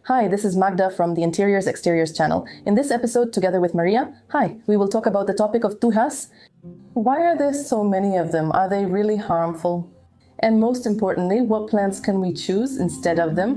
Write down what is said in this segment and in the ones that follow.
Hi, this is Magda from the Interiors Exteriors channel. In this episode, together with Maria, we will talk about the topic of Thujas. Why are there so many of them? Are they really harmful? And most importantly, what plants can we choose instead of them?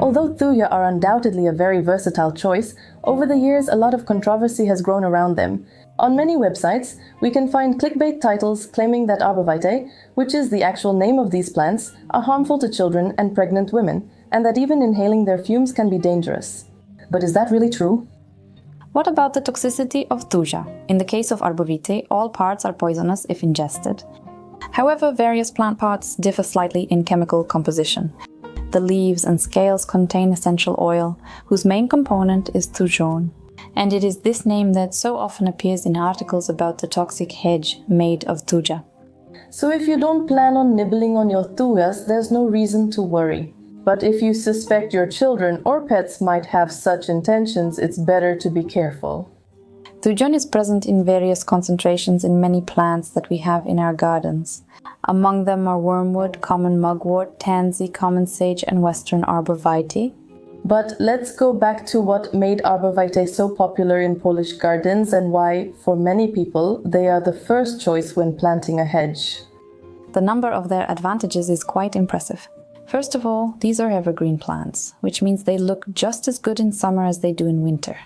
Although Thuja are undoubtedly a very versatile choice, over the years a lot of controversy has grown around them. On many websites, we can find clickbait titles claiming that Arborvitae, which is the actual name of these plants, are harmful to children and pregnant women, and that even inhaling their fumes can be dangerous. But is that really true? What about the toxicity of Thuja? In the case of Arborvitae, all parts are poisonous if ingested. However, various plant parts differ slightly in chemical composition. The leaves and scales contain essential oil, whose main component is thujone. And it is this name that so often appears in articles about the toxic hedge made of Thuja. So if you don't plan on nibbling on your Thujas, there's no reason to worry. But if you suspect your children or pets might have such intentions, it's better to be careful. Thujone is present in various concentrations in many plants that we have in our gardens. Among them are wormwood, common mugwort, tansy, common sage, and western arborvitae. But let's go back to what made Arborvitae so popular in Polish gardens and why, for many people, they are the first choice when planting a hedge. The number of their advantages is quite impressive. First of all, these are evergreen plants, which means they look just as good in summer as they do in winter.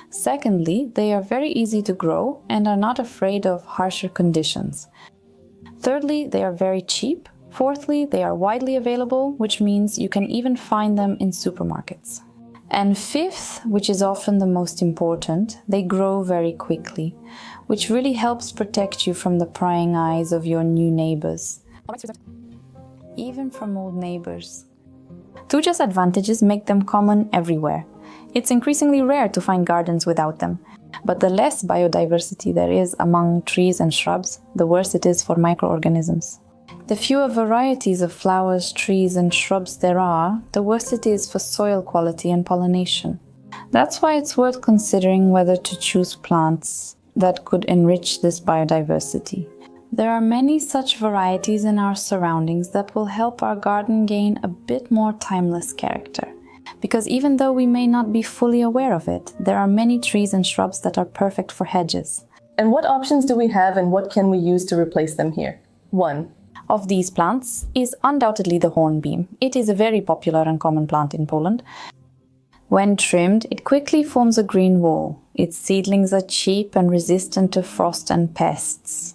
Secondly, they are very easy to grow and are not afraid of harsher conditions. Thirdly, they are very cheap. Fourthly, they are widely available, which means you can even find them in supermarkets. And fifth, which is often the most important, they grow very quickly, which really helps protect you from the prying eyes of your new neighbors. Even from old neighbors. Thuja's advantages make them common everywhere. It's increasingly rare to find gardens without them, but the less biodiversity there is among trees and shrubs, the worse it is for microorganisms. The fewer varieties of flowers, trees, and shrubs there are, the worse it is for soil quality and pollination. That's why it's worth considering whether to choose plants that could enrich this biodiversity. There are many such varieties in our surroundings that will help our garden gain a bit more timeless character. Because even though we may not be fully aware of it, there are many trees and shrubs that are perfect for hedges. And what options do we have and what can we use to replace them here? 1. Of these plants is undoubtedly the hornbeam. It is a very popular and common plant in Poland. When trimmed, it quickly forms a green wall. Its seedlings are cheap and resistant to frost and pests.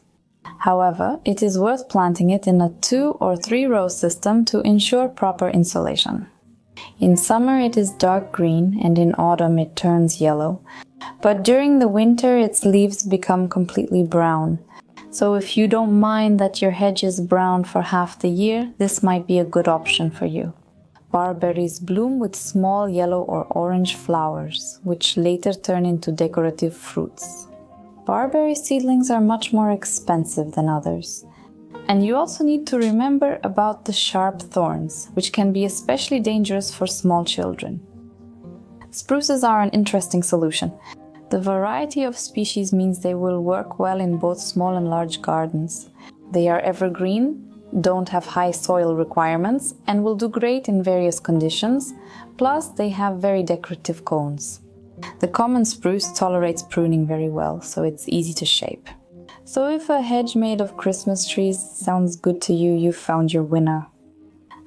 However, it is worth planting it in a 2 or 3 row system to ensure proper insulation. In summer it is dark green and in autumn it turns yellow, but during the winter its leaves become completely brown. So if you don't mind that your hedge is brown for half the year, this might be a good option for you. Barberries bloom with small yellow or orange flowers, which later turn into decorative fruits. Barberry seedlings are much more expensive than others. And you also need to remember about the sharp thorns, which can be especially dangerous for small children. Spruces are an interesting solution. The variety of species means they will work well in both small and large gardens. They are evergreen, don't have high soil requirements, and will do great in various conditions, plus they have very decorative cones. The common spruce tolerates pruning very well, so it's easy to shape. So if a hedge made of Christmas trees sounds good to you, you've found your winner.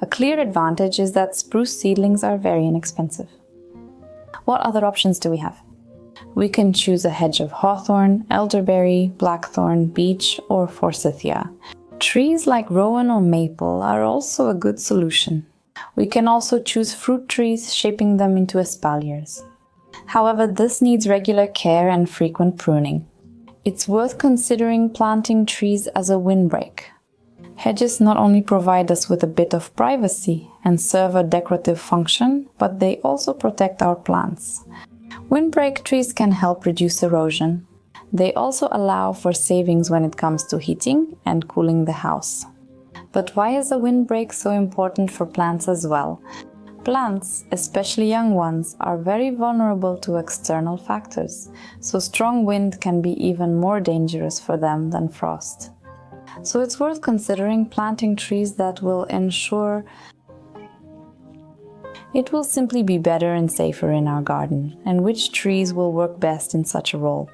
A clear advantage is that spruce seedlings are very inexpensive. What other options do we have? We can choose a hedge of hawthorn, elderberry, blackthorn, beech, or forsythia. Trees like rowan or maple are also a good solution. We can also choose fruit trees, shaping them into espaliers. However, this needs regular care and frequent pruning. It's worth considering planting trees as a windbreak. Hedges not only provide us with a bit of privacy and serve a decorative function, but they also protect our plants. Windbreak trees can help reduce erosion. They also allow for savings when it comes to heating and cooling the house. But why is a windbreak so important for plants as well? Plants, especially young ones, are very vulnerable to external factors, so strong wind can be even more dangerous for them than frost. So it's worth considering planting trees that will ensure it will simply be better and safer in our garden, and which trees will work best in such a role.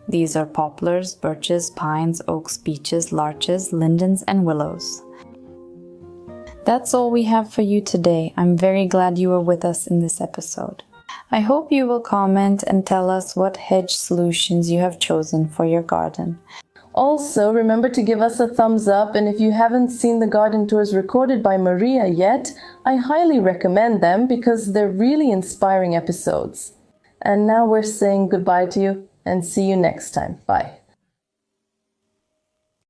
These are poplars, birches, pines, oaks, beeches, larches, lindens, and willows. That's all we have for you today. I'm very glad you were with us in this episode. I hope you will comment and tell us what hedge solutions you have chosen for your garden. Also, remember to give us a thumbs up, and if you haven't seen the garden tours recorded by Maria yet, I highly recommend them because they're really inspiring episodes. And now we're saying goodbye to you and see you next time. Bye.